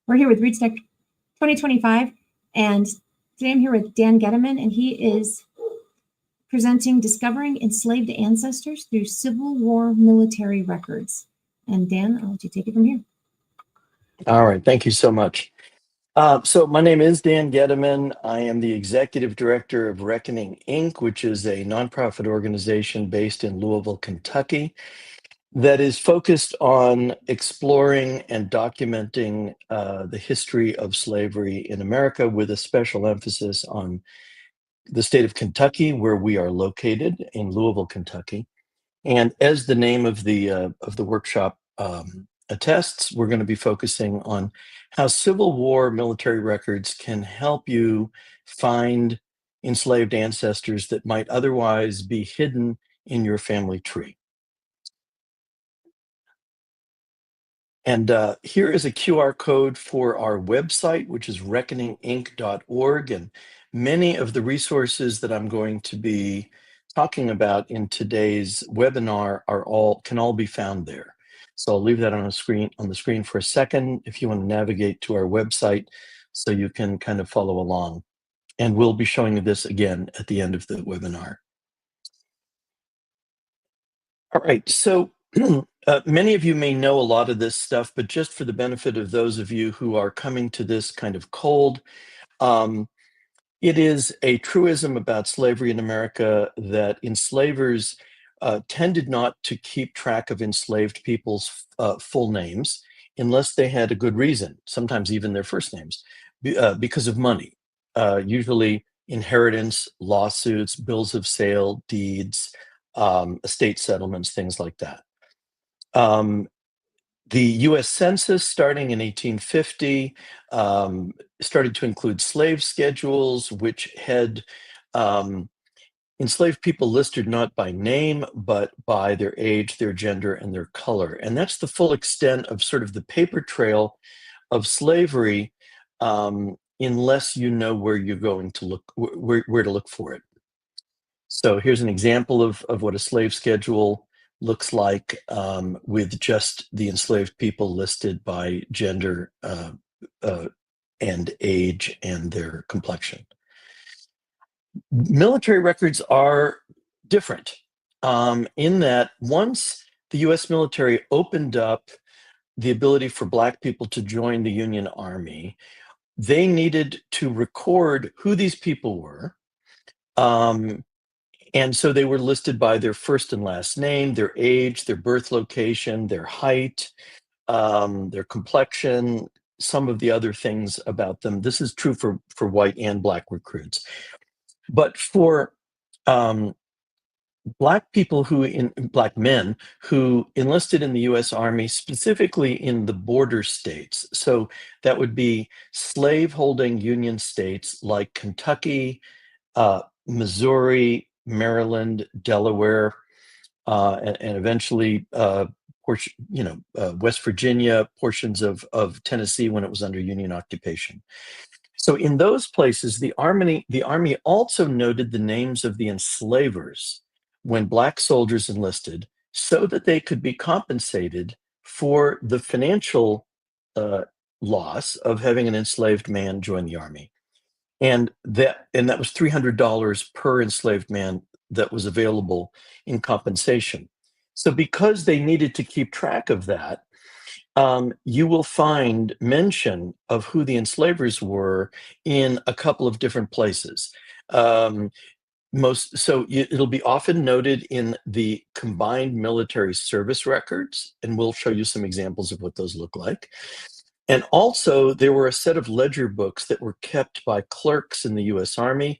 We're here with ReadStack 2025, and today I'm here with Dan Getteman, and he is presenting Discovering Enslaved Ancestors Through Civil War Military Records. And Dan, I'll let you take it from here. All right, thank you so much. So my name is Dan Getteman. I am the executive director of Reckoning, Inc., which is a nonprofit organization based in Louisville, Kentucky, that is focused on exploring and documenting the history of slavery in America, with a special emphasis on the state of Kentucky, where we are located in Louisville, Kentucky. And as the name of the workshop attests, we're going to be focusing on how Civil War military records can help you find enslaved ancestors that might otherwise be hidden in your family tree. And here is a QR code for our website, which is reckoninginc.org. And many of the resources that I'm going to be talking about in today's webinar can all be found there. So I'll leave that on the screen for a second if you want to navigate to our website so you can kind of follow along. And we'll be showing you this again at the end of the webinar. All right, so many of you may know a lot of this stuff, but just for the benefit of those of you who are coming to this kind of cold, it is a truism about slavery in America that enslavers tended not to keep track of enslaved people's full names unless they had a good reason, sometimes even their first names, because of money, usually inheritance, lawsuits, bills of sale, deeds, estate settlements, things like that. The US Census, starting in 1850, started to include slave schedules, which had enslaved people listed not by name, but by their age, their gender, and their color. And that's the full extent of sort of the paper trail of slavery, unless you know where you're going to look, where to look for it. So here's an example of what a slave schedule looks like, with just the enslaved people listed by gender and age and their complexion. Military records are different in that once the US military opened up the ability for Black people to join the Union Army, they needed to record who these people were. And so they were listed by their first and last name, their age, their birth location, their height, their complexion, some of the other things about them. This is true for white and Black recruits. But for Black people Black men who enlisted in the US Army, specifically in the border states, so that would be slave-holding Union states like Kentucky, Missouri, Maryland, Delaware, and eventually West Virginia, portions of Tennessee when it was under Union occupation. So in those places, the Army also noted the names of the enslavers when Black soldiers enlisted, so that they could be compensated for the financial loss of having an enslaved man join the Army. And that was $300 per enslaved man that was available in compensation. So because they needed to keep track of that, you will find mention of who the enslavers were in a couple of different places. it'll be often noted in the combined military service records, and we'll show you some examples of what those look like. And also, there were a set of ledger books that were kept by clerks in the U.S. Army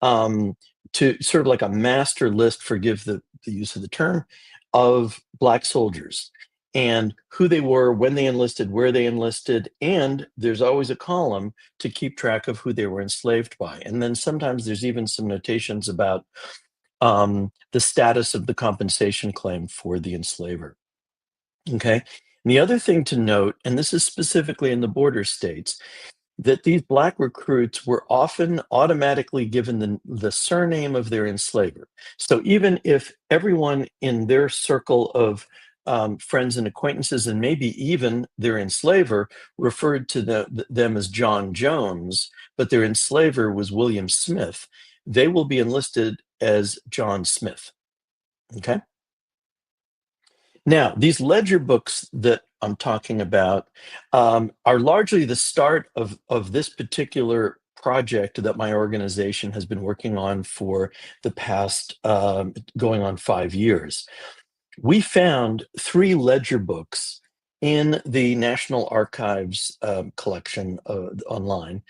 to sort of like a master list, forgive the use of the term, of Black soldiers and who they were, when they enlisted, where they enlisted, and there's always a column to keep track of who they were enslaved by. And then sometimes there's even some notations about the status of the compensation claim for the enslaver. Okay. And the other thing to note, and this is specifically in the border states, that these Black recruits were often automatically given the surname of their enslaver. So even if everyone in their circle of friends and acquaintances, and maybe even their enslaver, referred to them as John Jones, but their enslaver was William Smith, they will be enlisted as John Smith. Okay? Now, these ledger books that I'm talking about are largely the start of this particular project that my organization has been working on for the past going on 5 years. We found 3 ledger books in the National Archives collection online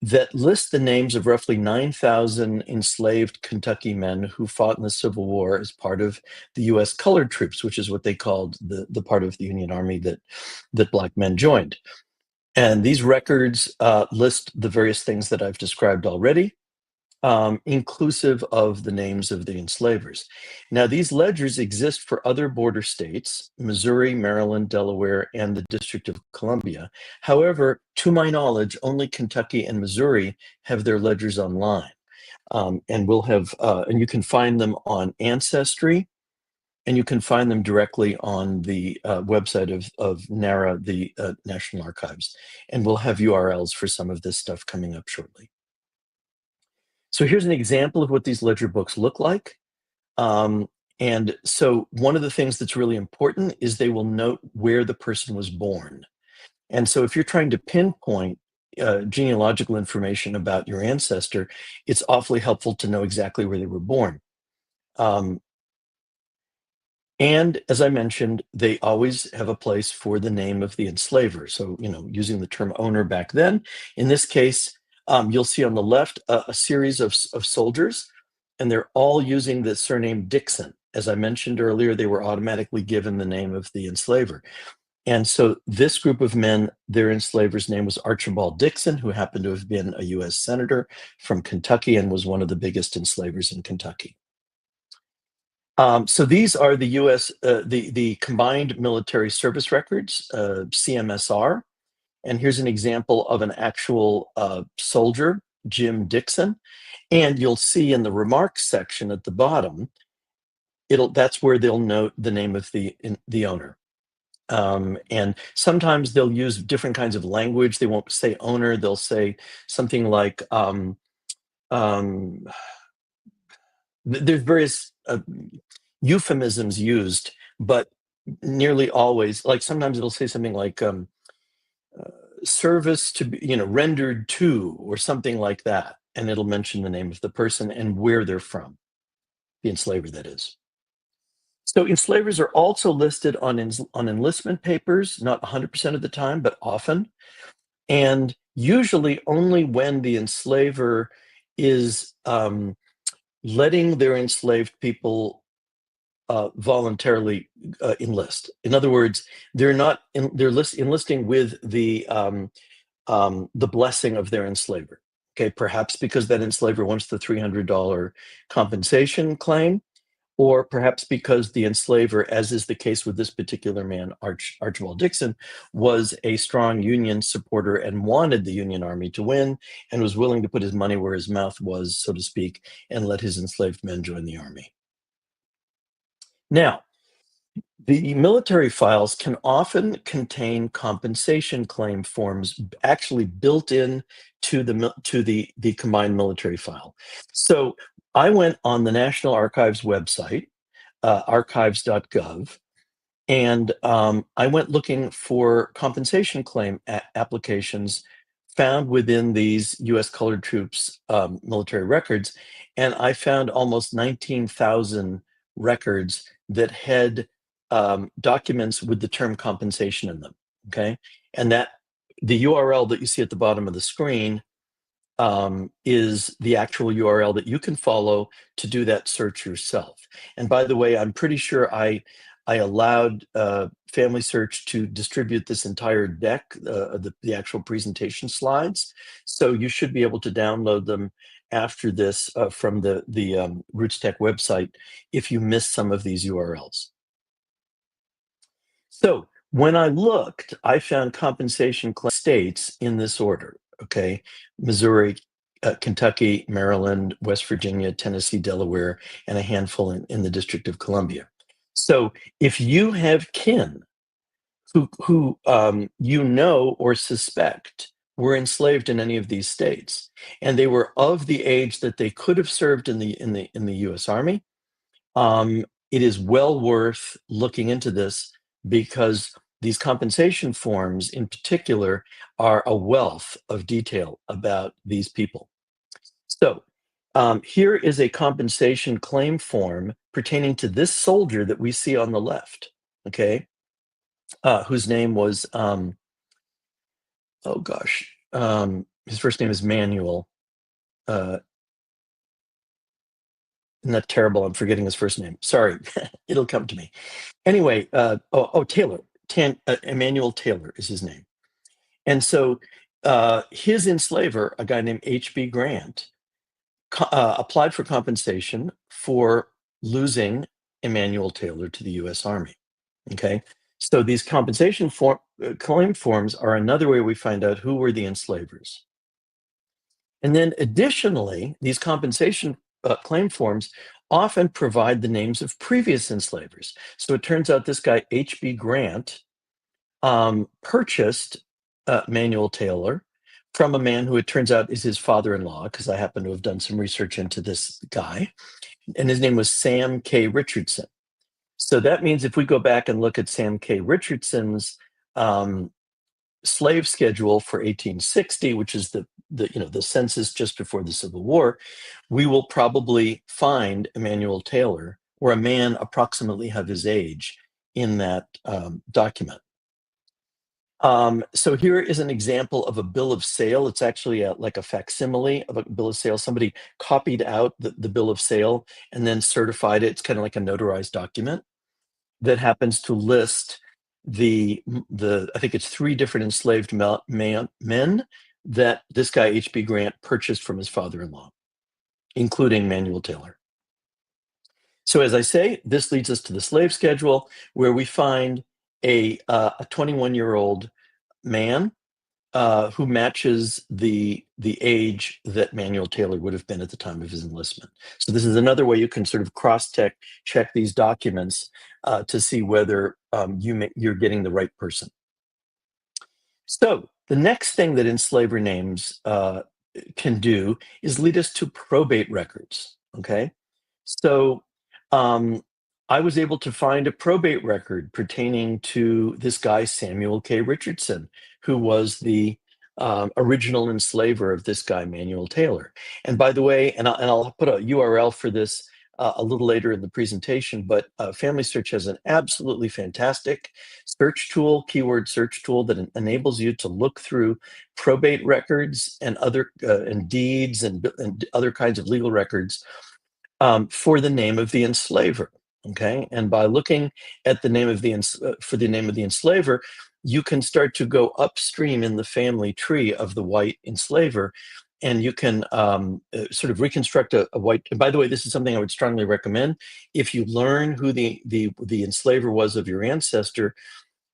that list the names of roughly 9,000 enslaved Kentucky men who fought in the Civil War as part of the U.S. colored troops, which is what they called the part of the Union Army that Black men joined. And these records list the various things that I've described already, inclusive of the names of the enslavers. Now, these ledgers exist for other border states, Missouri, Maryland, Delaware, and the District of Columbia. However, to my knowledge, only Kentucky and Missouri have their ledgers online. And we'll have, and you can find them on Ancestry, and you can find them directly on the website of NARA, the National Archives. And we'll have URLs for some of this stuff coming up shortly. So here's an example of what these ledger books look like. And so one of the things that's really important is they will note where the person was born. And so if you're trying to pinpoint genealogical information about your ancestor, it's awfully helpful to know exactly where they were born. And as I mentioned, they always have a place for the name of the enslaver. So, using the term owner back then, in this case, you'll see on the left a series of soldiers, and they're all using the surname Dixon. As I mentioned earlier, they were automatically given the name of the enslaver. And so this group of men, their enslaver's name was Archibald Dixon, who happened to have been a U.S. senator from Kentucky and was one of the biggest enslavers in Kentucky. So these are the U.S. The combined military service records, CMSR. And here's an example of an actual soldier, Jim Dixon. And you'll see in the remarks section at the bottom, that's where they'll note the name of the owner. And sometimes they'll use different kinds of language. They won't say owner. They'll say something like, there's various euphemisms used, but nearly always, like sometimes it'll say something like service to be, rendered to, or something like that. And it'll mention the name of the person and where they're from, the enslaver, that is. So enslavers are also listed on enlistment papers, not 100% of the time, but often. And usually only when the enslaver is letting their enslaved people voluntarily enlist. In other words, they're enlisting with the blessing of their enslaver. Okay, perhaps because that enslaver wants the $300 compensation claim, or perhaps because the enslaver, as is the case with this particular man, Archibald Dixon, was a strong Union supporter and wanted the Union Army to win and was willing to put his money where his mouth was, so to speak, and let his enslaved men join the army. Now, the military files can often contain compensation claim forms actually built in to the combined military file. So I went on the National Archives website, archives.gov, and I went looking for compensation claim applications found within these U.S. colored troops military records, and I found almost 19,000 records that had documents with the term compensation in them. Okay, and that the URL that you see at the bottom of the screen is the actual URL that you can follow to do that search yourself. And by the way, I'm pretty sure I allowed Family Search to distribute this entire deck, the actual presentation slides. So you should be able to download them after this from the Roots Tech website if you missed some of these URLs. So when I looked, I found compensation states in this order. Okay, Missouri, Kentucky, Maryland, West Virginia, Tennessee, Delaware, and a handful in the District of Columbia. So if you have kin who you know or suspect were enslaved in any of these states, and they were of the age that they could have served in the U.S. Army, it is well worth looking into this because these compensation forms in particular are a wealth of detail about these people. So here is a compensation claim form pertaining to this soldier that we see on the left, okay, whose name was, his first name is Manuel. Isn't that terrible? I'm forgetting his first name. Sorry, it'll come to me. Anyway, Taylor. Emmanuel Taylor is his name. And so his enslaver, a guy named H.B. Grant, applied for compensation for losing Emmanuel Taylor to the U.S. Army. Okay, so these compensation claim forms are another way we find out who were the enslavers. And then additionally, these compensation claim forms often provide the names of previous enslavers. So it turns out this guy, H.B. Grant, purchased Manuel Taylor from a man who it turns out is his father-in-law, because I happen to have done some research into this guy, and his name was Sam K. Richardson. So that means if we go back and look at Sam K. Richardson's slave schedule for 1860, which is the census just before the Civil War, we will probably find Emmanuel Taylor or a man approximately of his age in that document. So here is an example of a bill of sale. It's actually like a facsimile of a bill of sale. Somebody copied out the bill of sale and then certified it. It's kind of like a notarized document that happens to list I think it's 3 different enslaved men that this guy H.B. Grant purchased from his father-in-law, including Manuel Taylor. So as I say, this leads us to the slave schedule, where we find a 21-year-old man who matches the age that Manuel Taylor would have been at the time of his enlistment. So this is another way you can sort of check these documents to see whether you're getting the right person. So the next thing that enslaver names can do is lead us to probate records. Okay, so I was able to find a probate record pertaining to this guy Samuel K. Richardson, who was the original enslaver of this guy Manuel Taylor. And by the way, and I'll put a URL for this a little later in the presentation, but Family Search has an absolutely fantastic search tool, keyword search tool that enables you to look through probate records and other and deeds and other kinds of legal records for the name of the enslaver. Okay, and by looking at the name of the enslaver, you can start to go upstream in the family tree of the white enslaver, and you can sort of reconstruct a white. And by the way, this is something I would strongly recommend. If you learn who the enslaver was of your ancestor,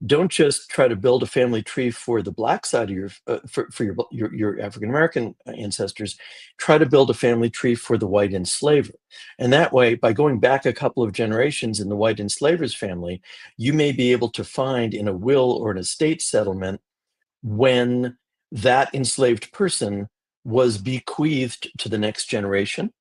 don't just try to build a family tree for the black side of your for your African American ancestors. Try to build a family tree for the white enslaver, and that way, by going back a couple of generations in the white enslaver's family, you may be able to find in a will or an estate settlement when that enslaved person was bequeathed to the next generation,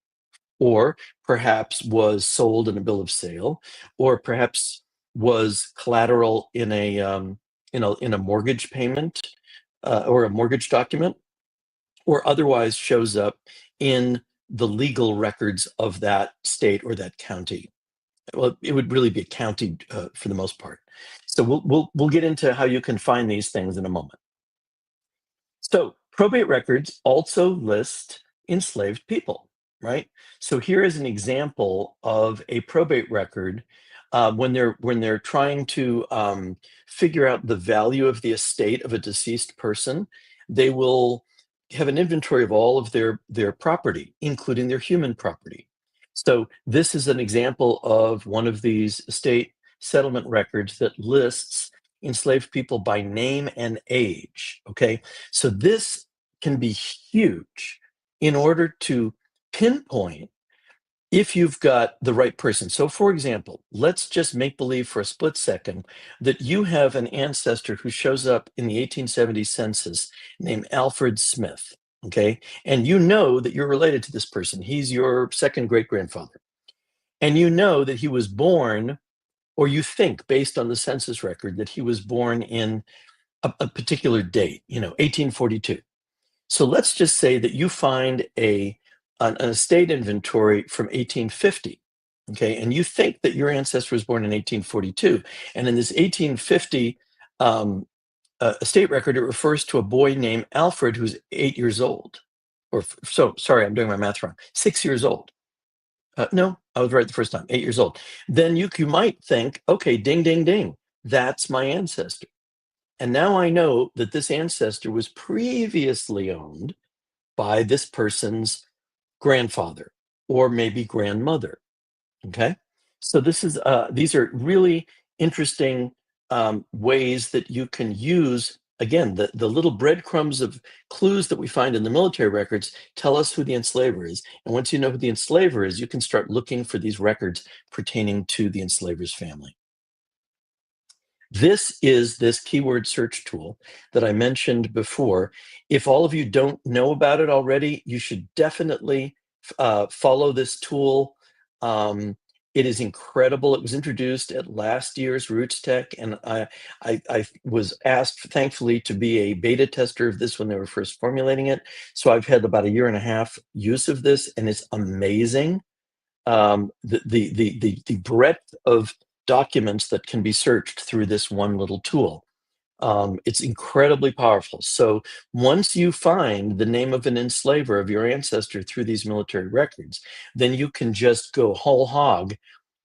or perhaps was sold in a bill of sale, or perhaps was collateral in a mortgage payment or a mortgage document. or otherwise shows up in the legal records of that state or that county. Well, it would really be a county for the most part. So we'll get into how you can find these things in a moment. So probate records also list enslaved people, right? So here is an example of a probate record when they're trying to figure out the value of the estate of a deceased person. They will have an inventory of all of their property, including their human property. So this is an example of one of these estate settlement records that lists enslaved people by name and age. Okay, so this can be huge in order to pinpoint if you've got the right person. So for example, let's just make believe for a split second that you have an ancestor who shows up in the 1870 census named Alfred Smith. Okay, and you know that you're related to this person. He's your second great grandfather, and you know that he was born, or you think based on the census record that he was born in a particular date, 1842. So let's just say that you find an estate inventory from 1850, okay, and you think that your ancestor was born in 1842, and in this 1850 estate record, it refers to a boy named Alfred who's 8 years old, sorry, I'm doing my math wrong, 6 years old. No, I was right the first time, 8 years old. Then you might think, okay, ding, ding, ding, that's my ancestor. And now I know that this ancestor was previously owned by this person's grandfather or maybe grandmother. Okay, so these are really interesting ways that you can use. Again, the little breadcrumbs of clues that we find in the military records tell us who the enslaver is. And once you know who the enslaver is, you can start looking for these records pertaining to the enslaver's family. This is this keyword search tool that I mentioned before. If all of you don't know about it already, you should definitely follow this tool. It is incredible. It was introduced at last year's Roots Tech, and I was asked, thankfully, to be a beta tester of this when they were first formulating it. So I've had about a year and a half use of this, and it's amazing. The breadth of documents that can be searched through this one little tool. It's incredibly powerful. So once you find the name of an enslaver of your ancestor through these military records, then you can just go whole hog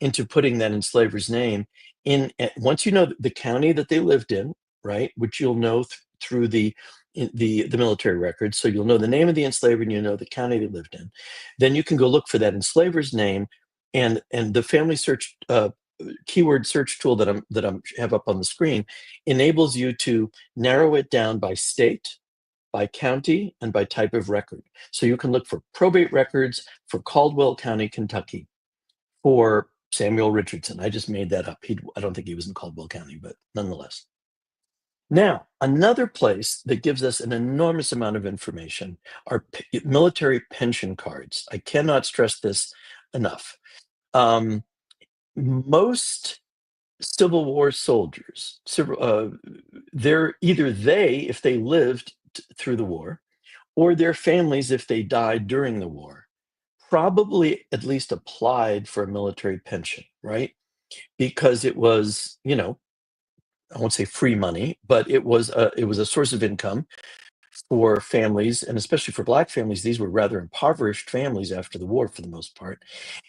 into putting that enslaver's name in. Once you know the county that they lived in, right, which you'll know through the military records, so you'll know the name of the enslaver and you know the county they lived in. Then you can go look for that enslaver's name, and the family search keyword search tool that I have up on the screen enables you to narrow it down by state, by county, and by type of record. So you can look for probate records for Caldwell County, Kentucky, for Samuel Richardson. I just made that up. I don't think he was in Caldwell County, but nonetheless. Now, another place that gives us an enormous amount of information are military pension cards. I cannot stress this enough. Most Civil War soldiers, they're either if they lived through the war, or their families if they died during the war, probably at least applied for a military pension, right? Because it was, I won't say free money, but it was a source of income for families, and especially for Black families. These were rather impoverished families after the war for the most part.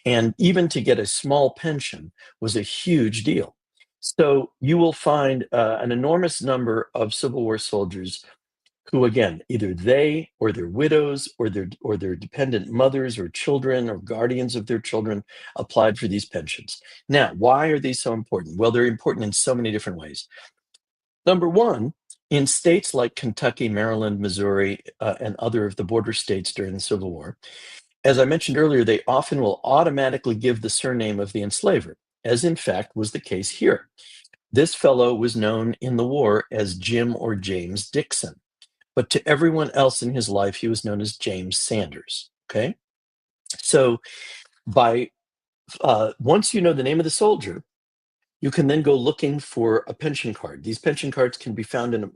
And even to get a small pension was a huge deal. So you will find an enormous number of Civil War soldiers who, again, either they or their widows or their dependent mothers or children or guardians of their children applied for these pensions. Now, why are these so important? Well, they're important in so many different ways. Number one, in states like Kentucky, Maryland, Missouri, and other of the border states during the Civil War, as I mentioned earlier, they often will automatically give the surname of the enslaver, as in fact was the case here. This fellow was known in the war as Jim or James Dixon, but to everyone else in his life, he was known as James Sanders. Okay, so once you know the name of the soldier, you can then go looking for a pension card. These pension cards can be found in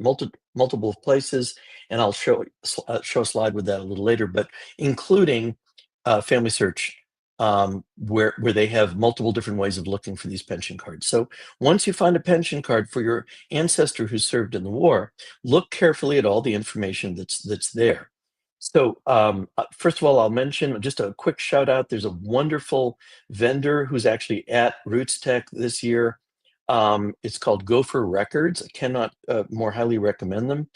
multiple places, and I'll show a slide with that a little later, but including Family Search, where they have multiple different ways of looking for these pension cards. So once you find a pension card for your ancestor who served in the war, look carefully at all the information that's there. So first of all, I'll mention just a quick shout out. There's a wonderful vendor who's actually at Roots Tech this year. It's called Gopher Records. I cannot more highly recommend them.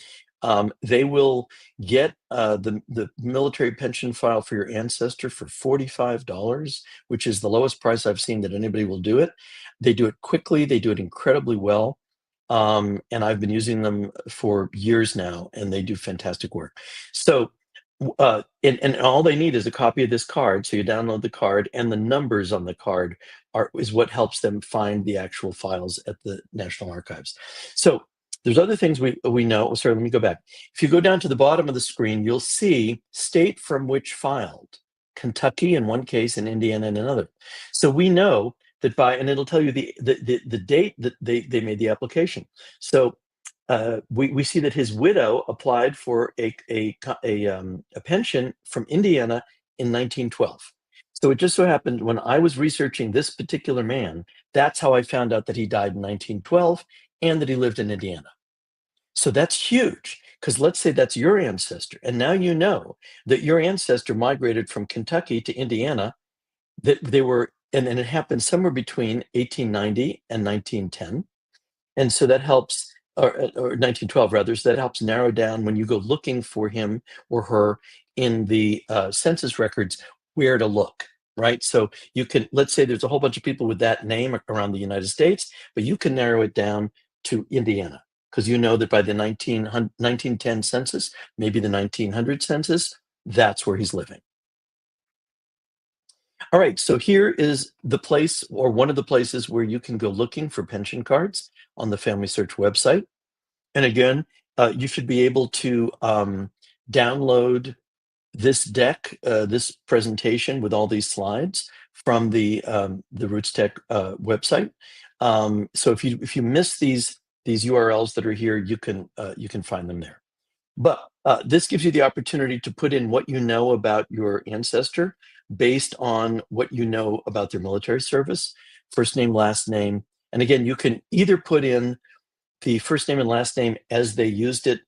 They will get the military pension file for your ancestor for $45, which is the lowest price I've seen that anybody will do it. They do it quickly. They do it incredibly well. And I've been using them for years now, and they do fantastic work. So and all they need is a copy of this card. So you download the card, and the numbers on the card is what helps them find the actual files at the National Archives. So there's other things we know. Sorry, let me go back. If you go down to the bottom of the screen, you'll see state from which filed. Kentucky in one case, and Indiana in another. So we know that and it'll tell you the date that they made the application. So we see that his widow applied for a pension from Indiana in 1912. So it just so happened when I was researching this particular man, that's how I found out that he died in 1912 and that he lived in Indiana. So that's huge, because let's say that's your ancestor, and now you know that your ancestor migrated from Kentucky to Indiana, that they were, and it happened somewhere between 1890 and 1910. And so that helps, or 1912 rather, so that helps narrow down when you go looking for him or her in the census records, where to look, right? So you can, let's say there's a whole bunch of people with that name around the United States, but you can narrow it down to Indiana, because you know that by the 1910 census, maybe the 1900 census, that's where he's living. All right, so here is the place, or one of the places, where you can go looking for pension cards on the Family Search website. And again, you should be able to download this deck, this presentation with all these slides from the Roots Tech website. So if you miss these URLs that are here, you can find them there. But this gives you the opportunity to put in what you know about your ancestor based on what you know about their military service, first name, last name. And again, you can either put in the first name and last name as they used it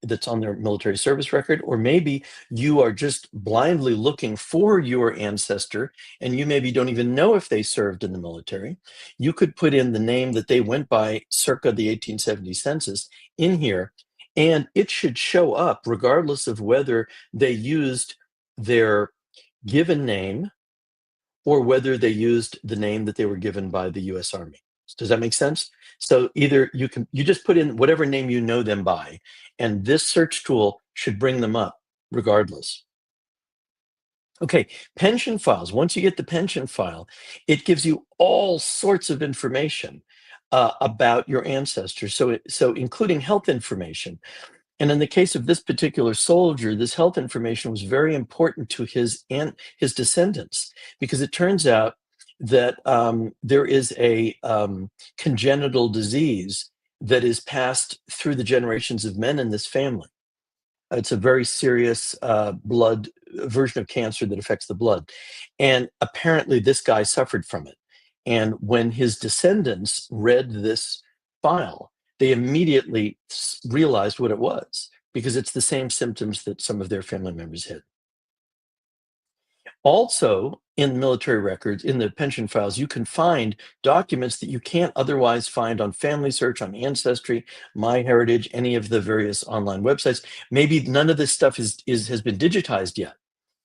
that's on their military service record, or maybe you are just blindly looking for your ancestor and you maybe don't even know if they served in the military. You could put in the name that they went by circa the 1870 census in here, and it should show up regardless of whether they used their given name or whether they used the name that they were given by the US Army. Does that make sense? So either you just put in whatever name you know them by, and this search tool should bring them up regardless. Okay, pension files. Once you get the pension file, it gives you all sorts of information about your ancestors. So including health information. And in the case of this particular soldier, this health information was very important to his descendants, because it turns out that there is a congenital disease that is passed through the generations of men in this family. It's a very serious blood version of cancer that affects the blood. And apparently this guy suffered from it. And when his descendants read this file, they immediately realized what it was, because it's the same symptoms that some of their family members had. Also, in military records, in the pension files, you can find documents that you can't otherwise find on Family Search, on Ancestry, MyHeritage, any of the various online websites. Maybe none of this stuff has been digitized yet.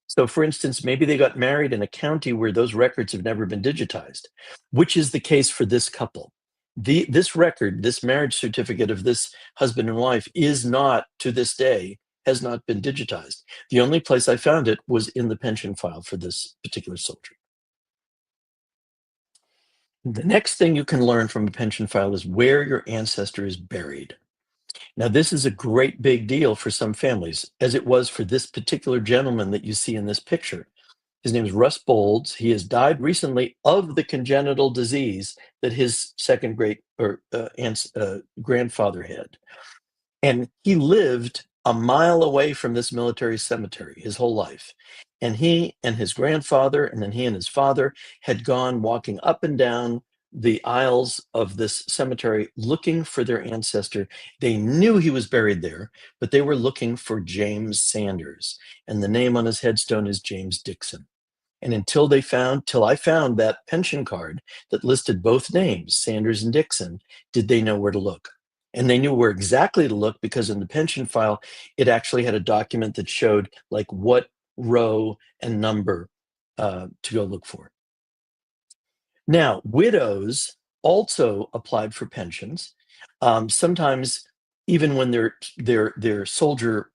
So for instance, maybe they got married in a county where those records have never been digitized, which is the case for this couple. This record, this marriage certificate of this husband and wife, is not, to this day, has not been digitized. The only place I found it was in the pension file for this particular soldier. The next thing you can learn from a pension file is where your ancestor is buried. Now, this is a great big deal for some families, as it was for this particular gentleman that you see in this picture. His name is Russ Bolds. He has died recently of the congenital disease that his second great grandfather had. And he lived a mile away from this military cemetery his whole life. And he and his grandfather, and then he and his father had gone walking up and down the aisles of this cemetery looking for their ancestor. They knew he was buried there, but they were looking for James Sanders. And the name on his headstone is James Dixon. And till I found that pension card that listed both names, Sanders and Dixon, did they know where to look? And they knew where exactly to look because in the pension file, it actually had a document that showed like what row and number to go look for. Now, widows also applied for pensions. Sometimes, even when their soldier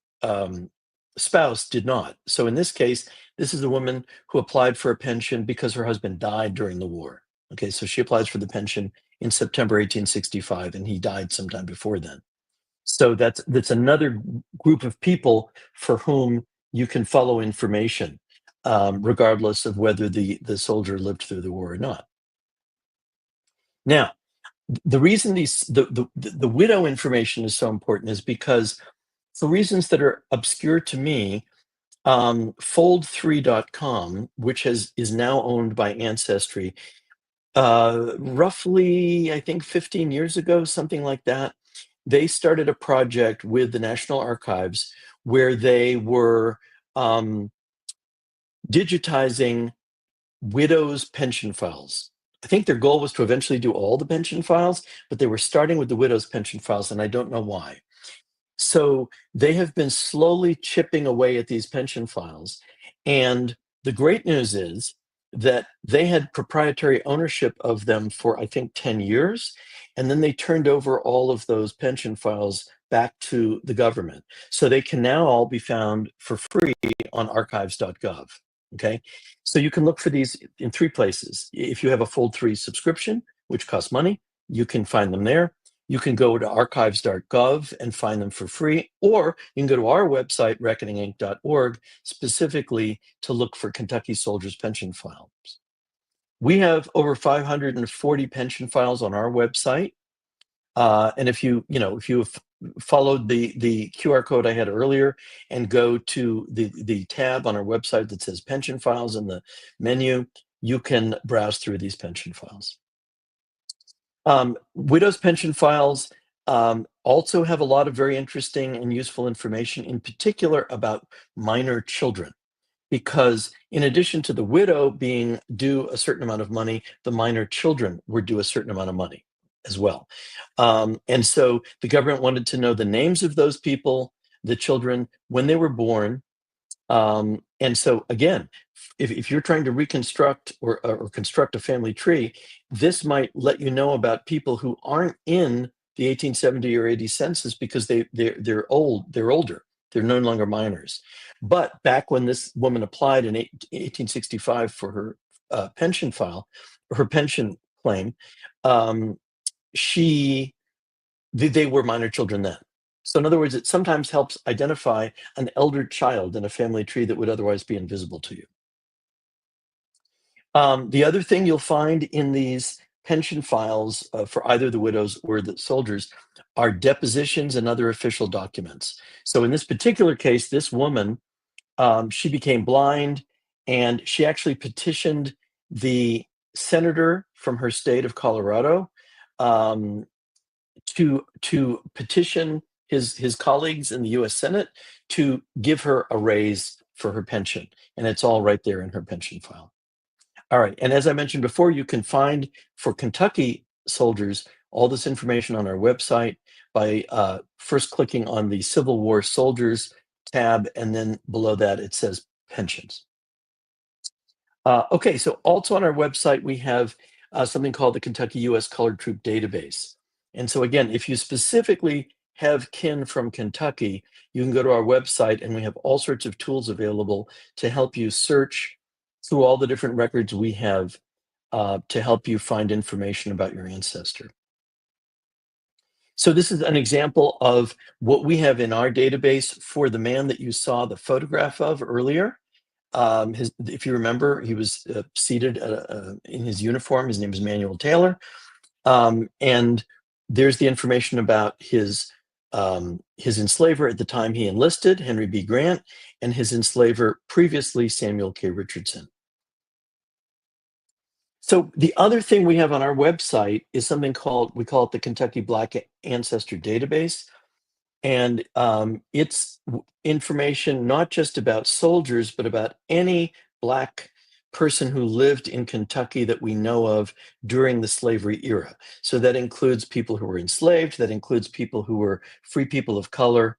spouse did not. So in this case, this is a woman who applied for a pension because her husband died during the war. Okay, so she applies for the pension in September 1865, and he died sometime before then. So that's another group of people for whom you can follow information, regardless of whether the soldier lived through the war or not. Now, the reason the widow information is so important is because for reasons that are obscure to me, fold3.com, which is now owned by Ancestry, roughly, I think 15 years ago, something like that, they started a project with the National Archives where they were digitizing widows' pension files. I think their goal was to eventually do all the pension files, but they were starting with the widows' pension files, and I don't know why. So they have been slowly chipping away at these pension files. And the great news is that they had proprietary ownership of them for, I think, 10 years. And then they turned over all of those pension files back to the government. So they can now all be found for free on archives.gov. Okay. So you can look for these in three places. If you have a Fold 3 subscription, which costs money, you can find them there. You can go to archives.gov and find them for free, or you can go to our website, reckoninginc.org, specifically to look for Kentucky Soldiers pension files. We have over 540 pension files on our website. And if you have followed the QR code I had earlier and go to the tab on our website that says pension files in the menu, you can browse through these pension files. Widows pension files also have a lot of very interesting and useful information, in particular about minor children, because in addition to the widow being due a certain amount of money, the minor children were due a certain amount of money as well. And so the government wanted to know the names of those people, the children, when they were born. And so again, if you're trying to reconstruct or construct a family tree, this might let you know about people who aren't in the 1870 or 80 census because they're older. They're no longer minors. But back when this woman applied in 1865 for her pension file, her pension claim, they were minor children then. So in other words, it sometimes helps identify an elder child in a family tree that would otherwise be invisible to you. The other thing you'll find in these pension files for either the widows or the soldiers are depositions and other official documents. So in this particular case, this woman, she became blind, and she actually petitioned the senator from her state of Colorado to petition his colleagues in the U.S. Senate to give her a raise for her pension, and it's all right there in her pension file. All right, and as I mentioned before, you can find for Kentucky soldiers all this information on our website by first clicking on the Civil War Soldiers tab, and then below that it says pensions. Okay, so also on our website we have something called the Kentucky U.S. Colored Troop Database. And so again, if you specifically have kin from Kentucky, you can go to our website, and we have all sorts of tools available to help you search through all the different records we have to help you find information about your ancestor. So this is an example of what we have in our database for the man that you saw the photograph of earlier. if you remember, he was seated in his uniform. His name is Manuel Taylor. And there's the information about his enslaver at the time he enlisted, Henry B. Grant, and his enslaver previously, Samuel K. Richardson. So the other thing we have on our website is something we call it the Kentucky Black Ancestor Database. And it's information not just about soldiers, but about any Black person who lived in Kentucky that we know of during the slavery era. So that includes people who were enslaved, that includes people who were free people of color.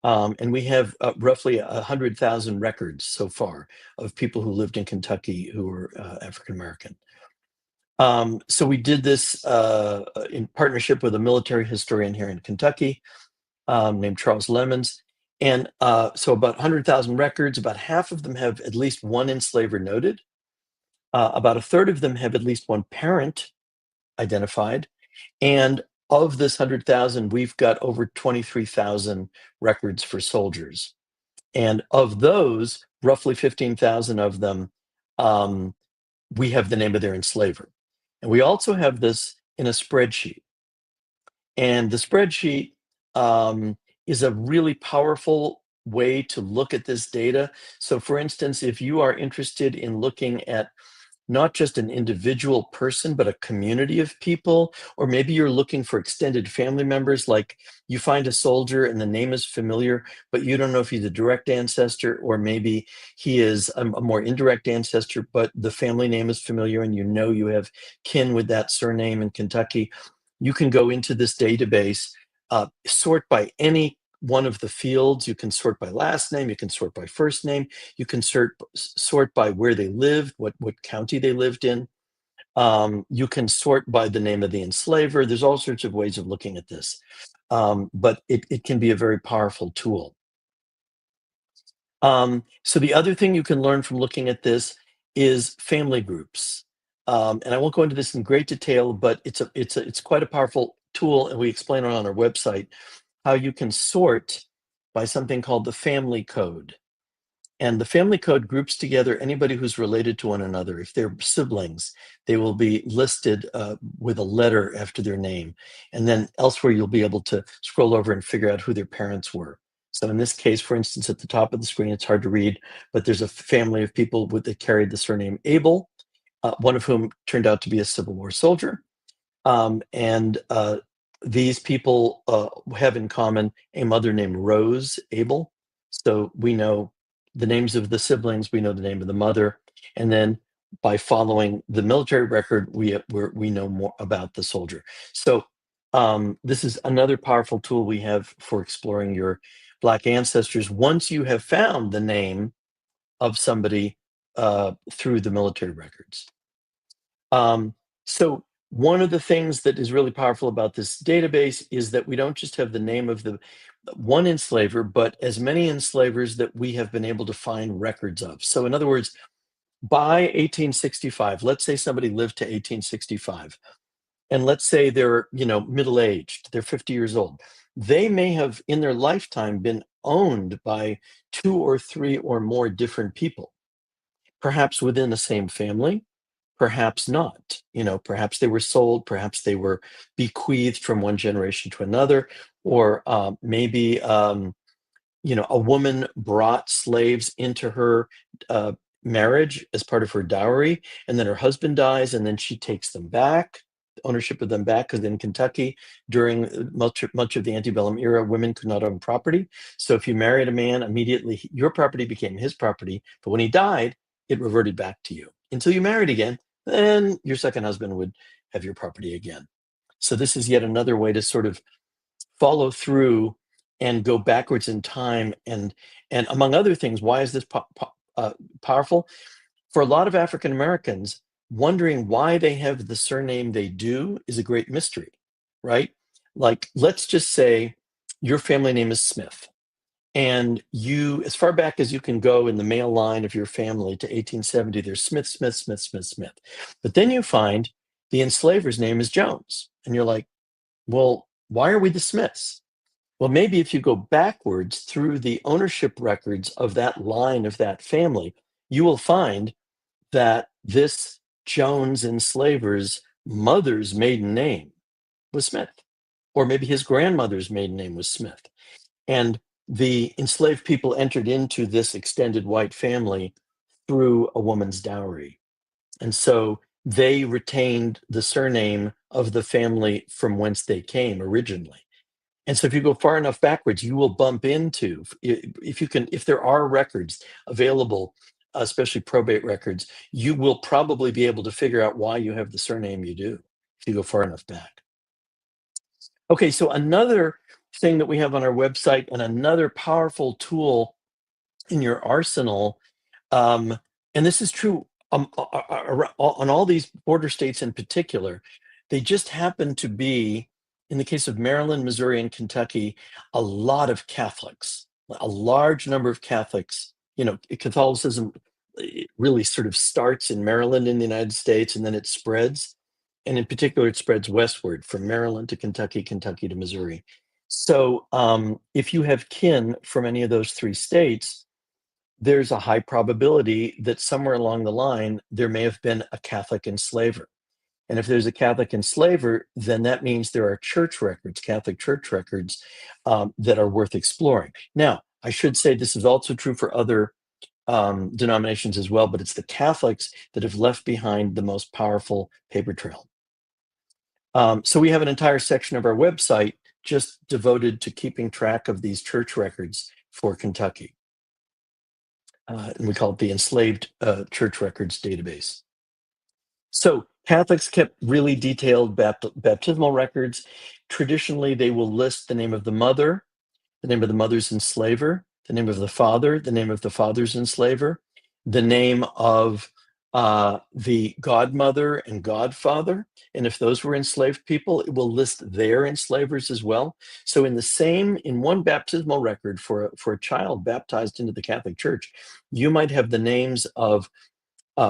And we have roughly 100,000 records so far of people who lived in Kentucky who were African American. So we did this in partnership with a military historian here in Kentucky named Charles Lemons. And so about 100,000 records, about half of them have at least one enslaver noted. About a third of them have at least one parent identified. And of this 100,000, we've got over 23,000 records for soldiers. And of those, roughly 15,000 of them, we have the name of their enslaver. And we also have this in a spreadsheet. And the spreadsheet is a really powerful way to look at this data. So for instance, if you are interested in looking at not just an individual person, but a community of people, or maybe you're looking for extended family members, like you find a soldier and the name is familiar, but you don't know if he's a direct ancestor, or maybe he is a more indirect ancestor, but the family name is familiar and you know you have kin with that surname in Kentucky. You can go into this database, sort by any one of the fields. You can sort by last name, you can sort by first name, you can sort by where they lived, what county they lived in. You can sort by the name of the enslaver. There's all sorts of ways of looking at this, but it can be a very powerful tool. So the other thing you can learn from looking at this is family groups. And I won't go into this in great detail, but it's quite a powerful tool, and we explain it on our website, how you can sort by something called the family code. And the family code groups together anybody who's related to one another. If they're siblings, they will be listed with a letter after their name. And then elsewhere, you'll be able to scroll over and figure out who their parents were. So in this case, for instance, at the top of the screen, it's hard to read, but there's a family of people that carried the surname Abel, one of whom turned out to be a Civil War soldier. These people have in common a mother named Rose Abel. So we know the names of the siblings, we know the name of the mother, and then by following the military record, we know more about the soldier. So this is another powerful tool we have for exploring your Black ancestors once you have found the name of somebody through the military records. So one of the things that is really powerful about this database is that we don't just have the name of the one enslaver, but as many enslavers that we have been able to find records of. So in other words, by 1865, let's say somebody lived to 1865, and let's say they're, middle-aged, they're 50 years old. They may have in their lifetime been owned by 2 or 3 or more different people, perhaps within the same family, perhaps not. Perhaps they were sold, perhaps they were bequeathed from one generation to another, or maybe a woman brought slaves into her marriage as part of her dowry, and then her husband dies, and then she takes them back, ownership of them back, because in Kentucky, during much of the antebellum era, women could not own property. So if you married a man, immediately your property became his property, but when he died, it reverted back to you until you married again. Then your second husband would have your property again. So this is yet another way to sort of follow through and go backwards in time. And among other things, why is this powerful? For a lot of African Americans, wondering why they have the surname they do is a great mystery, right? Like, let's just say your family name is Smith, and you, as far back as you can go in the male line of your family to 1870, there's Smith, Smith, Smith, Smith, Smith. But then you find the enslaver's name is Jones. And you're like, well, why are we the Smiths? Well, maybe if you go backwards through the ownership records of that line of that family, you will find that this Jones enslaver's mother's maiden name was Smith, or maybe his grandmother's maiden name was Smith. And the enslaved people entered into this extended white family through a woman's dowry. And so they retained the surname of the family from whence they came originally. And so if you go far enough backwards, you will bump into, if there are records available, especially probate records, you will probably be able to figure out why you have the surname you do if you go far enough back. Okay, so another thing that we have on our website and another powerful tool in your arsenal, and this is true on all these border states in particular, they just happen to be, in the case of Maryland, Missouri, and Kentucky, a lot of Catholics, a large number of Catholics. Catholicism really sort of starts in Maryland in the United States, and then it spreads. And in particular, it spreads westward from Maryland to Kentucky, Kentucky to Missouri. So if you have kin from any of those three states, there's a high probability that somewhere along the line, there may have been a Catholic enslaver. And if there's a Catholic enslaver, then that means there are church records, Catholic church records, that are worth exploring. Now, I should say this is also true for other denominations as well, but it's the Catholics that have left behind the most powerful paper trail. So we have an entire section of our website just devoted to keeping track of these church records for Kentucky. And we call it the Enslaved Church Records Database. So Catholics kept really detailed baptismal records. Traditionally, they will list the name of the mother, the name of the mother's enslaver, the name of the father, the name of the father's enslaver, the name of the godmother and godfather. And if those were enslaved people, it will list their enslavers as well. So in one baptismal record for a child baptized into the Catholic Church, you might have the names of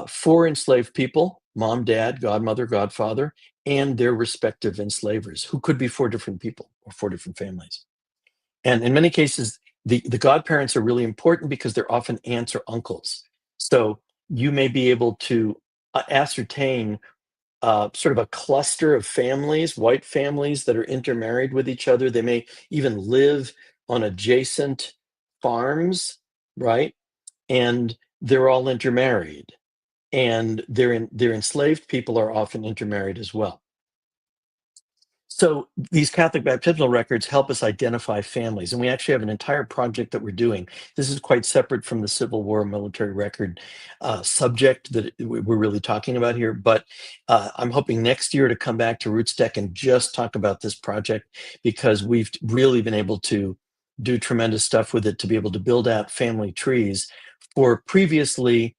4 enslaved people, mom, dad, godmother, godfather, and their respective enslavers, who could be 4 different people or 4 different families. And in many cases, the godparents are really important because they're often aunts or uncles. So you may be able to ascertain sort of a cluster of families, white families that are intermarried with each other. They may even live on adjacent farms, right? And they're all intermarried. And their enslaved people are often intermarried as well. So these Catholic baptismal records help us identify families, and we actually have an entire project that we're doing. This is quite separate from the Civil War military record subject that we're really talking about here, but I'm hoping next year to come back to RootsTech and just talk about this project, because we've really been able to do tremendous stuff with it to be able to build out family trees for previously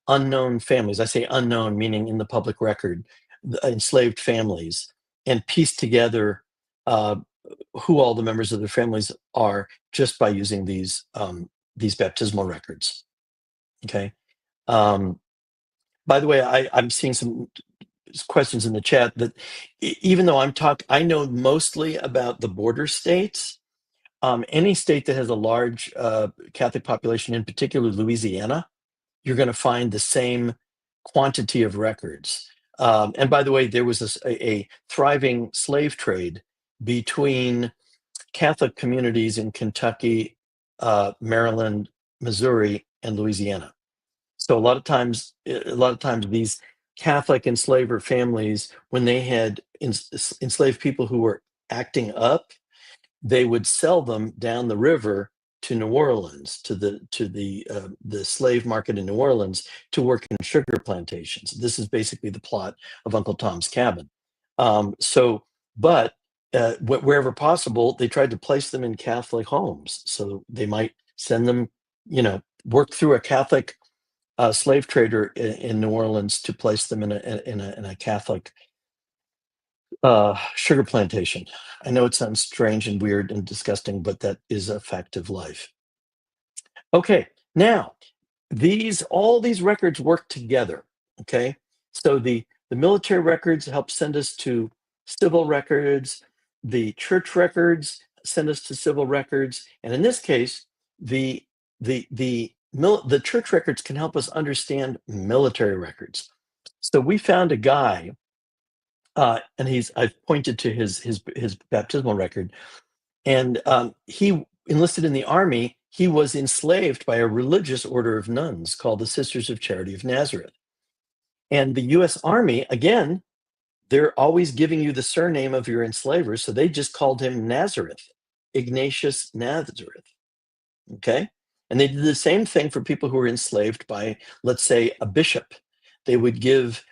unknown families. I say unknown, meaning in the public record, enslaved families, and piece together who all the members of their families are just by using these baptismal records. Okay. By the way, I'm seeing some questions in the chat that even though I know mostly about the border states. Any state that has a large Catholic population, in particular Louisiana, you're going to find the same quantity of records. And by the way, there was a thriving slave trade between Catholic communities in Kentucky, Maryland, Missouri, and Louisiana. So a lot of times these Catholic enslaver families, when they had enslaved people who were acting up, they would sell them down the river to New Orleans, to the slave market in New Orleans, to work in sugar plantations. This is basically the plot of Uncle Tom's Cabin. But wherever possible, they tried to place them in Catholic homes. So they might send them, work through a Catholic slave trader in New Orleans to place them in a Catholic sugar plantation. I know it sounds strange and weird and disgusting, but that is a fact of life. Okay, now all these records work together. Okay, so the military records help send us to civil records. The church records send us to civil records, and in this case, the the church records can help us understand military records. So we found a guy, and I've pointed to his baptismal record, and he enlisted in the army. He was enslaved by a religious order of nuns called the Sisters of Charity of Nazareth. And the U.S. Army, again, they're always giving you the surname of your enslaver, so they just called him Nazareth, Ignatius Nazareth. Okay? And they did the same thing for people who were enslaved by, let's say, a bishop. They would give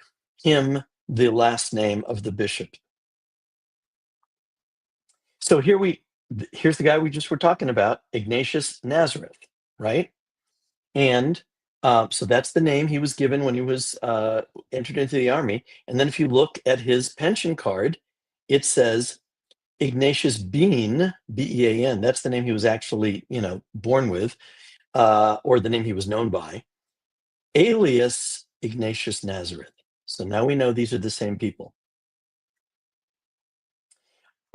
him the last name of the bishop. So here's the guy we just were talking about, Ignatius Nazareth, right? And so that's the name he was given when he was entered into the army. And then if you look at his pension card, it says Ignatius Bean, B-E-A-N. That's the name he was actually, born with, or the name he was known by, alias Ignatius Nazareth. So now we know these are the same people.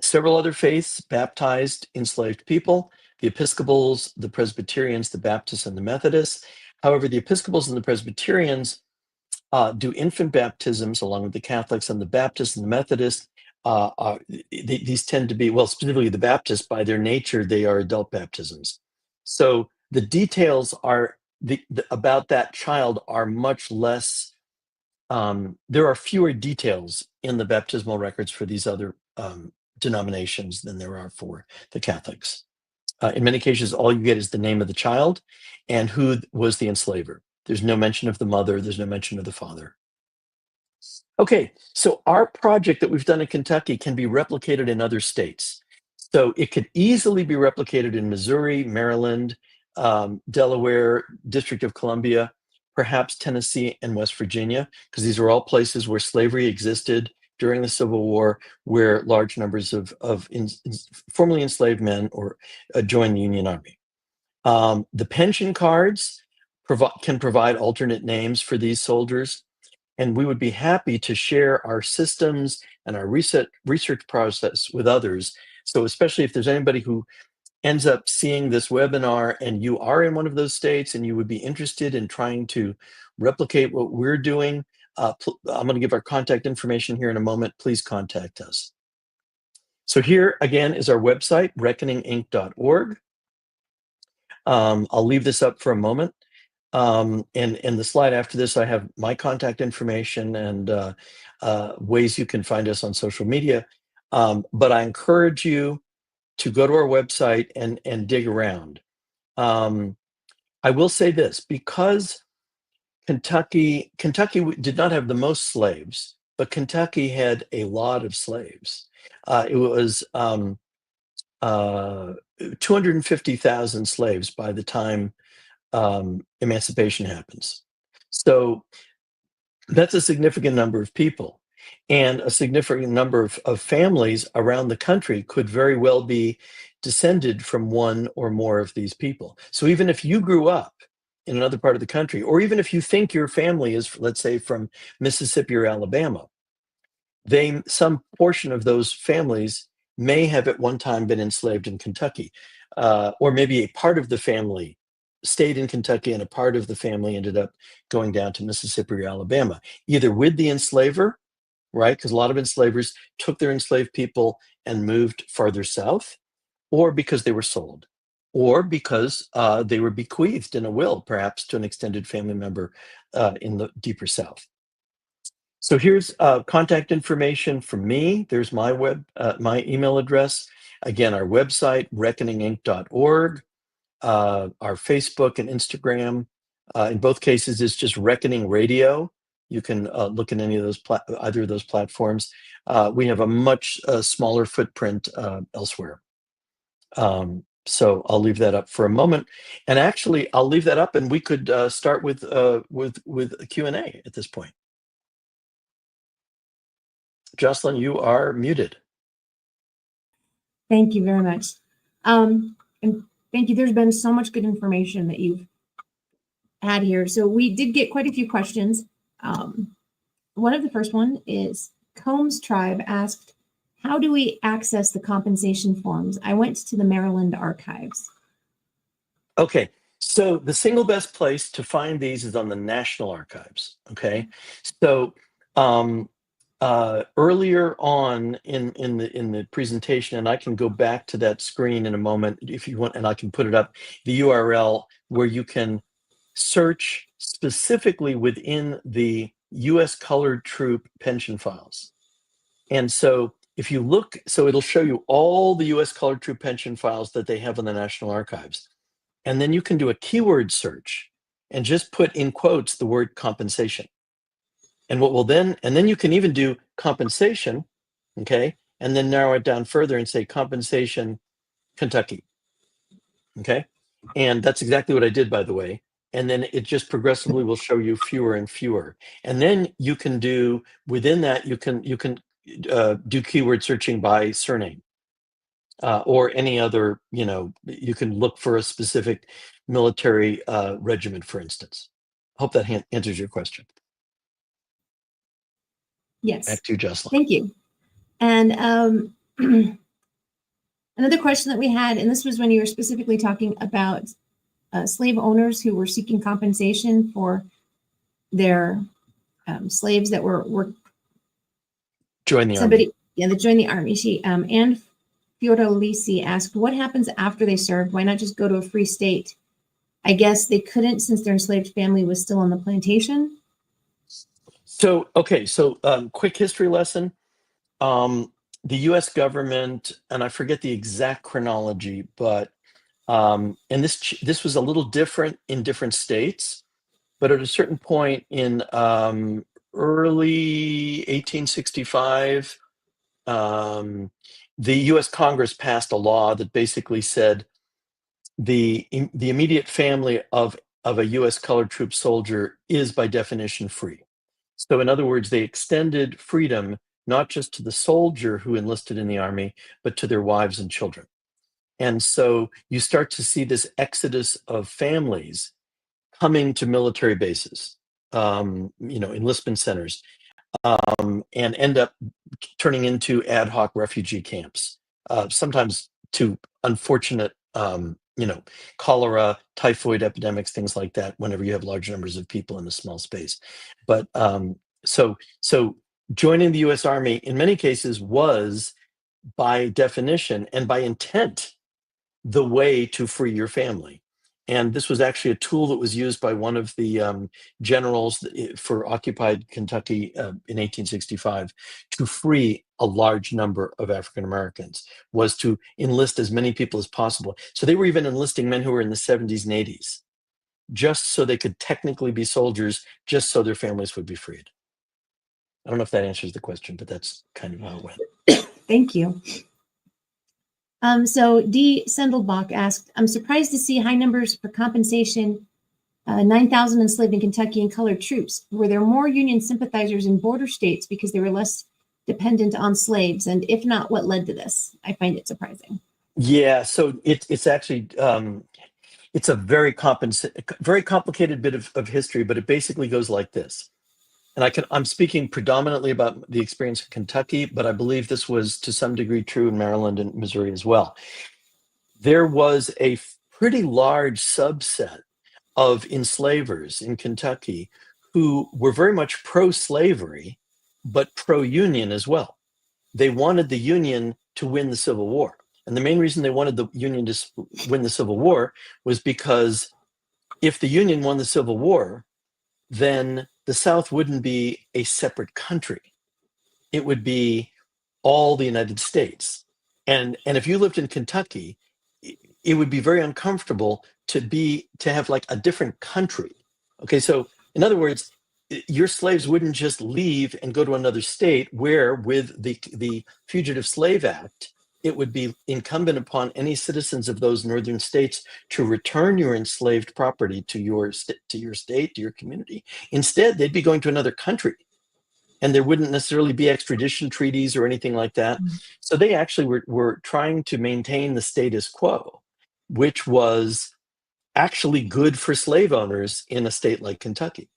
Several other faiths baptized enslaved people: the Episcopals, the Presbyterians, the Baptists, and the Methodists. However, the Episcopals and the Presbyterians do infant baptisms along with the Catholics, and the Baptists and the Methodists, these tend to be, well, specifically the Baptists, by their nature, they are adult baptisms. So the details are about that child are much less, there are fewer details in the baptismal records for these other denominations than there are for the Catholics. In many cases, all you get is the name of the child and who was the enslaver. There's no mention of the mother. There's no mention of the father. Okay, so our project that we've done in Kentucky can be replicated in other states. So it could easily be replicated in Missouri, Maryland, Delaware, District of Columbia, perhaps Tennessee and West Virginia, because these are all places where slavery existed during the Civil War, where large numbers of formerly enslaved men joined the Union Army. The pension cards can provide alternate names for these soldiers, and we would be happy to share our systems and our research process with others. So especially if there's anybody who ends up seeing this webinar and you are in one of those states and you would be interested in trying to replicate what we're doing, I'm going to give our contact information here in a moment. Please contact us. So here again is our website, reckoninginc.org. I'll leave this up for a moment. And the slide after this, I have my contact information and ways you can find us on social media. But I encourage you to go to our website and dig around. I will say this, because Kentucky did not have the most slaves, but Kentucky had a lot of slaves. It was 250,000 slaves by the time emancipation happens. So that's a significant number of people, and a significant number of families around the country could very well be descended from one or more of these people. So even if you grew up in another part of the country, or even if you think your family is, let's say, from Mississippi or Alabama, some portion of those families may have at one time been enslaved in Kentucky, or maybe a part of the family stayed in Kentucky and a part of the family ended up going down to Mississippi or Alabama, either with the enslaver, right? Because a lot of enslavers took their enslaved people and moved farther south, or because they were sold, or because they were bequeathed in a will, perhaps to an extended family member in the deeper south. So here's contact information from me. There's my my email address. Again, our website, reckoninginc.org. Our Facebook and Instagram, in both cases, is just Reckoning Radio. You can look at any of those either of those platforms. We have a much smaller footprint elsewhere. So I'll leave that up for a moment, and actually, I'll leave that up, and we could start with a Q&A at this point. Jocelyn, you are muted. Thank you very much. And thank you. There's been so much good information that you've had here. So we did get quite a few questions. One of the first one is Combs Tribe asked, how do we access the compensation forms? I went to the Maryland archives. Okay, So the single best place to find these is on the National Archives. Okay, so earlier on in the presentation, and I can go back to that screen in a moment if you want, and I can put it up, the URL where you can search specifically within the U.S. colored troop pension files. And so if you look, so it'll show you all the U.S. colored troop pension files that they have in the National Archives. And then you can do a keyword search and just put in quotes the word compensation. And then you can even do compensation, okay? And then narrow it down further and say compensation Kentucky, okay? And that's exactly what I did, by the way. And then it just progressively will show you fewer and fewer. And then you can do, within that, you can do keyword searching by surname. Or any other, you can look for a specific military regiment, for instance. Hope that answers your question. Yes. Back to you, Jocelyn. Thank you. And another question that we had, and this was when you were specifically talking about slave owners who were seeking compensation for their slaves that were Join the Army. Yeah, that joined the Army. She Anne Fiordolisi asked, what happens after they served? Why not just go to a free state? I guess they couldn't, since their enslaved family was still on the plantation. So, okay, quick history lesson. The U.S. government, and I forget the exact chronology, but and this was a little different in different states, but at a certain point in early 1865, the U.S. Congress passed a law that basically said the immediate family of a U.S. colored troop soldier is by definition free. So in other words, they extended freedom not just to the soldier who enlisted in the Army, but to their wives and children. And so you start to see this exodus of families coming to military bases, enlistment centers, and end up turning into ad hoc refugee camps, sometimes to unfortunate, cholera, typhoid epidemics, things like that, whenever you have large numbers of people in a small space. But so joining the U.S. Army in many cases was, by definition and by intent, the way to free your family. And this was actually a tool that was used by one of the generals for occupied Kentucky in 1865 to free a large number of African Americans, was to enlist as many people as possible. So they were even enlisting men who were in the 70s and 80s, just so they could technically be soldiers, just so their families would be freed. I don't know if that answers the question, but that's kind of how it went. Thank you. So D. Sendelbach asked, I'm surprised to see high numbers for compensation, 9,000 enslaved in Kentucky and colored troops. Were there more Union sympathizers in border states because they were less dependent on slaves? And if not, what led to this? I find it surprising. Yeah, so it's actually, it's a very complicated bit of history, but it basically goes like this. And I'm speaking predominantly about the experience in Kentucky, but I believe this was to some degree true in Maryland and Missouri as well. There was a pretty large subset of enslavers in Kentucky who were very much pro-slavery, but pro-union as well. They wanted the Union to win the Civil War. And the main reason they wanted the Union to win the Civil War was because if the Union won the Civil War, then the South wouldn't be a separate country. It would be all the United States. And if you lived in Kentucky, it would be very uncomfortable to have like a different country. Okay, so in other words, your slaves wouldn't just leave and go to another state where, with the Fugitive Slave Act, it would be incumbent upon any citizens of those northern states to return your enslaved property to your state, to your community. Instead, they'd be going to another country, and there wouldn't necessarily be extradition treaties or anything like that. Mm-hmm. So they actually were trying to maintain the status quo, which was actually good for slave owners in a state like Kentucky,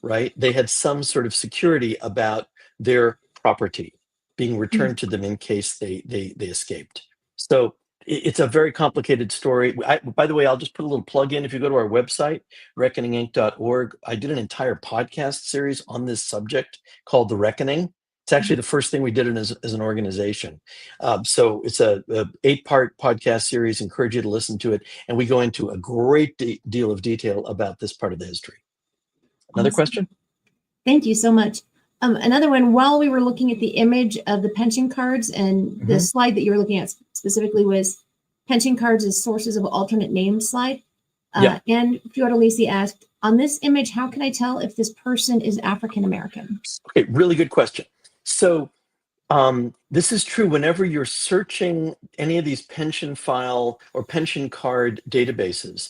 right? They had some sort of security about their property being returned to them in case they escaped. So it's a very complicated story. By the way, I'll just put a little plug in. If you go to our website, reckoninginc.org, I did an entire podcast series on this subject called The Reckoning. It's actually the first thing we did as an organization. So it's a 8-part podcast series. Encourage you to listen to it. And we go into a great deal of detail about this part of the history. Another Awesome. question? Thank you so much. Another one, while we were looking at the image of the pension cards, and the slide that you were looking at specifically was pension cards as sources of alternate names slide. And Fiordalisi asked, on this image, how can I tell if this person is African American? Okay, really good question. So this is true whenever you're searching any of these pension file or pension card databases,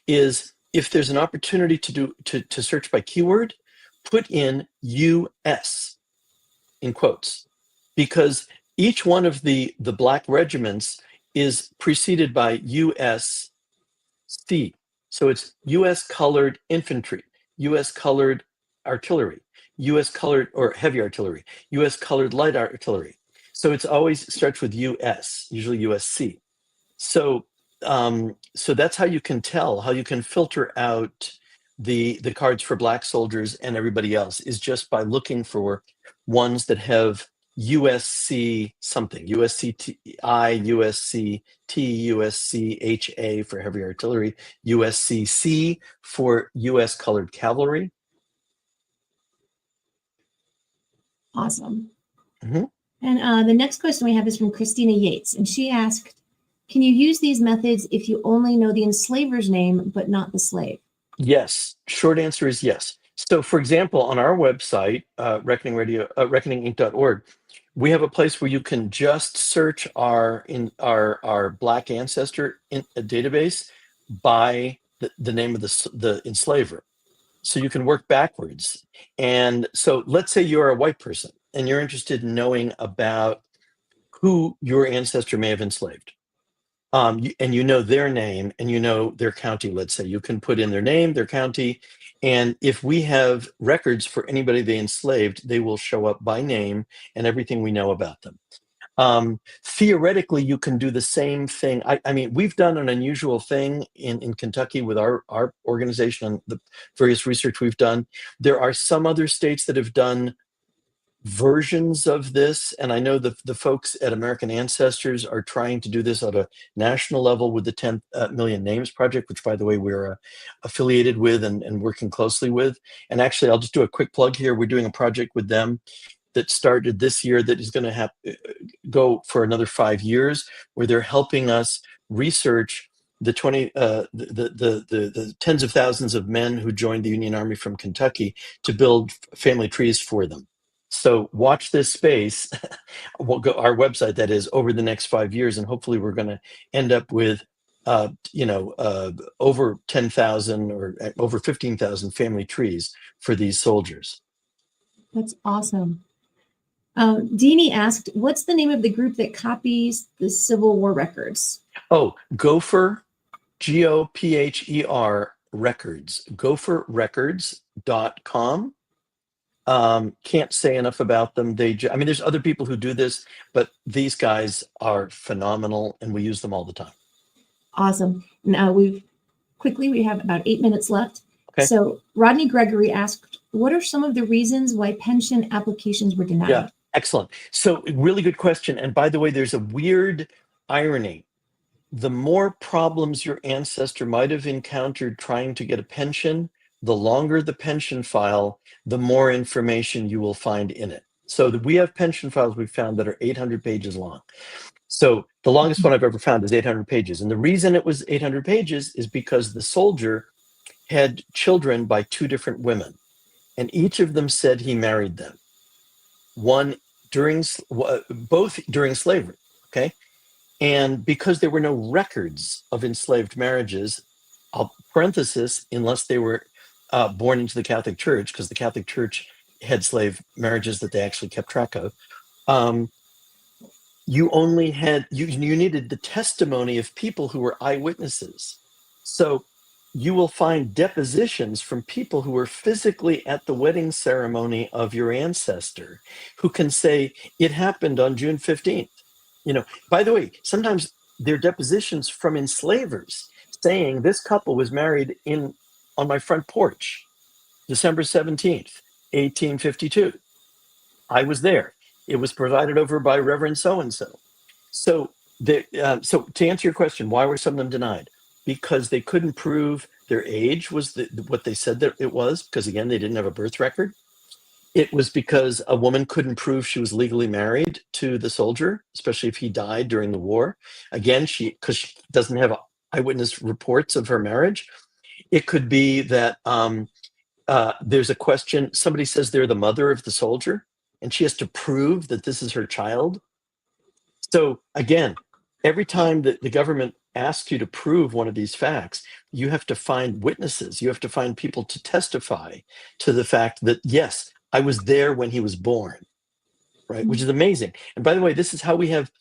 is if there's an opportunity to search by keyword, put in US in quotes, because each one of the black regiments is preceded by USC. So it's US colored infantry, US colored artillery, US colored or heavy artillery, US colored light artillery. So it's always starts with US, usually USC. So so that's how you can tell, how you can filter out the cards for black soldiers and everybody else, is just by looking for ones that have USC something, USCI, USCT, USCHA for heavy artillery, USCC for US colored cavalry. Awesome. Mm-hmm. And the next question we have is from Christina Yates, and she asked, can you use these methods if you only know the enslaver's name but not the slave? Yes. Short answer is yes. So, for example, on our website, reckoninginc.org, we have a place where you can just search our Black ancestor database by the name of the enslaver. So you can work backwards. And so let's say you're a white person and you're interested in knowing about who your ancestor may have enslaved. And you know their name and you know their county, let's say. You can put in their name, their county, and if we have records for anybody they enslaved, they will show up by name and everything we know about them. Theoretically, you can do the same thing. I mean, we've done an unusual thing in Kentucky with our organization and the various research we've done. There are some other states that have done versions of this, and I know the folks at American Ancestors are trying to do this at a national level with the 10 Million Names Project, which, by the way, we're affiliated with and working closely with. And actually, I'll just do a quick plug here. We're doing a project with them that started this year that is going to go for another 5 years, where they're helping us research the tens of thousands of men who joined the Union Army from Kentucky to build family trees for them. So watch this space. We'll go our website, that is, over the next 5 years, and hopefully we're going to end up with over 10,000 or over 15,000 family trees for these soldiers. That's awesome. Deanie asked, what's the name of the group that copies the Civil War records? Oh, Gopher, Gopher records, gopherrecords.com. Can't say enough about them. I mean, there's other people who do this, but these guys are phenomenal and we use them all the time. Awesome. Now we have about 8 minutes left. Okay. So Rodney Gregory asked, what are some of the reasons why pension applications were denied? Yeah, excellent. So really good question. And by the way, there's a weird irony. The more problems your ancestor might have encountered trying to get a pension, the longer the pension file, the more information you will find in it. So we have pension files we've found that are 800 pages long. So the longest one I've ever found is 800 pages. And the reason it was 800 pages is because the soldier had children by 2 different women, and each of them said he married them. Both during slavery, okay? And because there were no records of enslaved marriages, parenthesis, unless they were born into the Catholic Church, because the Catholic Church had slave marriages that they actually kept track of, you only had, you needed the testimony of people who were eyewitnesses. So you will find depositions from people who were physically at the wedding ceremony of your ancestor who can say it happened on June 15th. By the way, sometimes they're depositions from enslavers saying this couple was married on my front porch, December 17th, 1852. I was there. It was provided over by Reverend so-and-so. So to answer your question, why were some of them denied? Because they couldn't prove their age was what they said that it was, because again, they didn't have a birth record. It was because a woman couldn't prove she was legally married to the soldier, especially if he died during the war. Again, because she doesn't have eyewitness reports of her marriage. It could be that there's a question, somebody says they're the mother of the soldier, and she has to prove that this is her child. So again, every time that the government asks you to prove one of these facts, you have to find witnesses. You have to find people to testify to the fact that, yes, I was there when he was born, right? Which is amazing. And by the way, this is how we have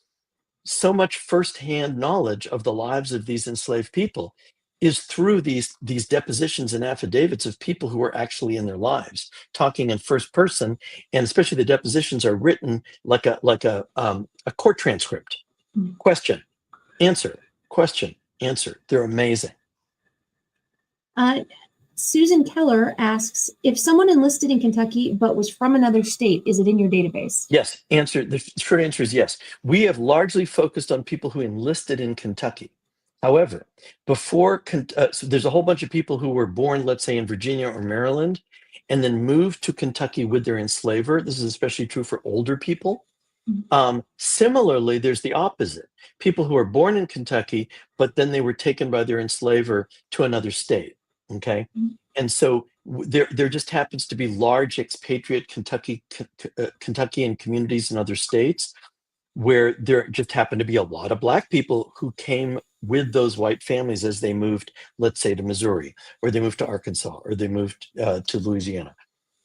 so much firsthand knowledge of the lives of these enslaved people, is through these depositions and affidavits of people who are actually in their lives, talking in first person, and especially the depositions are written like a court transcript. Question, answer, question, answer. They're amazing. Susan Keller asks, if someone enlisted in Kentucky but was from another state, is it in your database? Yes. The short answer is yes. We have largely focused on people who enlisted in Kentucky. However, so there's a whole bunch of people who were born, let's say, in Virginia or Maryland, and then moved to Kentucky with their enslaver. This is especially true for older people. Similarly, there's the opposite. People who are born in Kentucky, but then they were taken by their enslaver to another state. Okay. And so there just happens to be large expatriate Kentuckian communities in other states where there just happen to be a lot of Black people who came with those white families as they moved, let's say, to Missouri, or they moved to Arkansas, or they moved to Louisiana.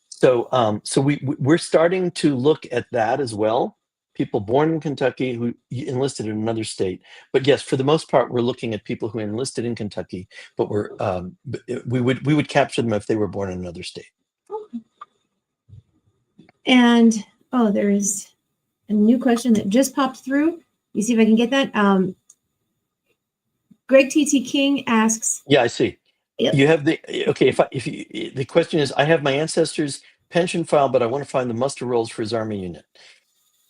So we're starting to look at that as well. People born in Kentucky who enlisted in another state. But yes, for the most part, we're looking at people who enlisted in Kentucky, but we would capture them if they were born in another state. Okay. And there is a new question that just popped through. You see if I can get that. Greg T.T. King asks. Yeah, I see. Yep. You have the question is, I have my ancestors' pension file, but I want to find the muster rolls for his army unit.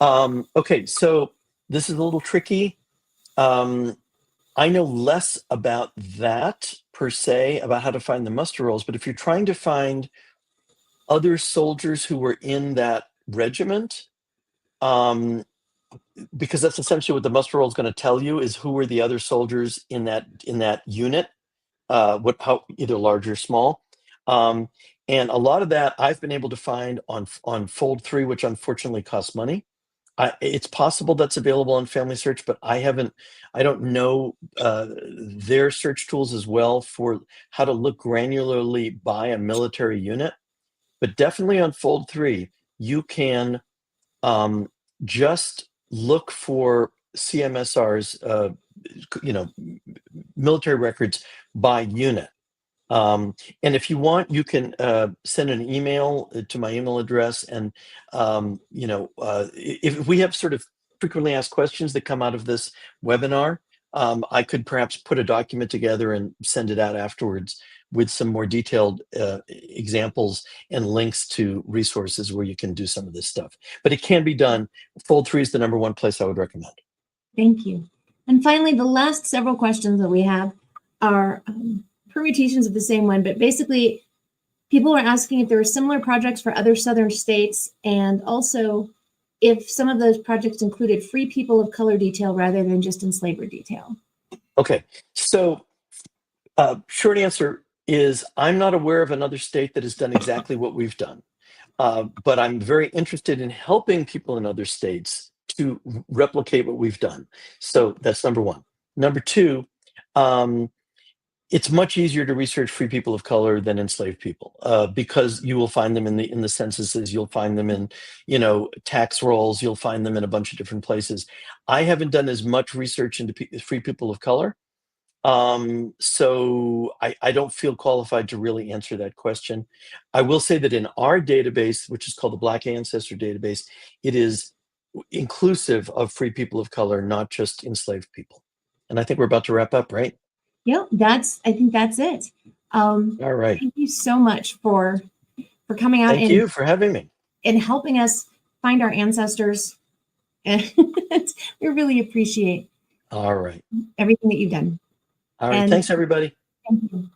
Okay, so this is a little tricky. I know less about that per se, about how to find the muster rolls, but if you're trying to find other soldiers who were in that regiment, because that's essentially what the muster roll is going to tell you, is who were the other soldiers in that unit, how either large or small. And a lot of that I've been able to find on Fold 3, which unfortunately costs money. It's possible that's available on Family Search, but I don't know their search tools as well for how to look granularly by a military unit. But definitely on Fold 3, you can just look for CMSR's, military records by unit. And if you want, you can send an email to my email address. And, if we have sort of frequently asked questions that come out of this webinar, I could perhaps put a document together and send it out afterwards with some more detailed examples and links to resources where you can do some of this stuff. But it can be done. Fold 3 is the number one place I would recommend. Thank you. And finally, the last several questions that we have are permutations of the same one, but basically people are asking if there are similar projects for other Southern states, and also if some of those projects included free people of color detail rather than just enslaver detail. Okay, so short answer is I'm not aware of another state that has done exactly what we've done, but I'm very interested in helping people in other states to replicate what we've done. So that's number one. Number two, it's much easier to research free people of color than enslaved people, because you will find them in the censuses, you'll find them in, tax rolls, you'll find them in a bunch of different places. I haven't done as much research into free people of color, so I don't feel qualified to really answer that question. I will say that in our database, which is called the Black Ancestor Database, it is inclusive of free people of color, not just enslaved people. And I think we're about to wrap up, right? Yeah, I think that's it. All right. Thank you so much for coming out Thank you for having me. and helping us find our ancestors. And we really appreciate All right. everything that you've done. All right. And Thanks, everybody. thank you.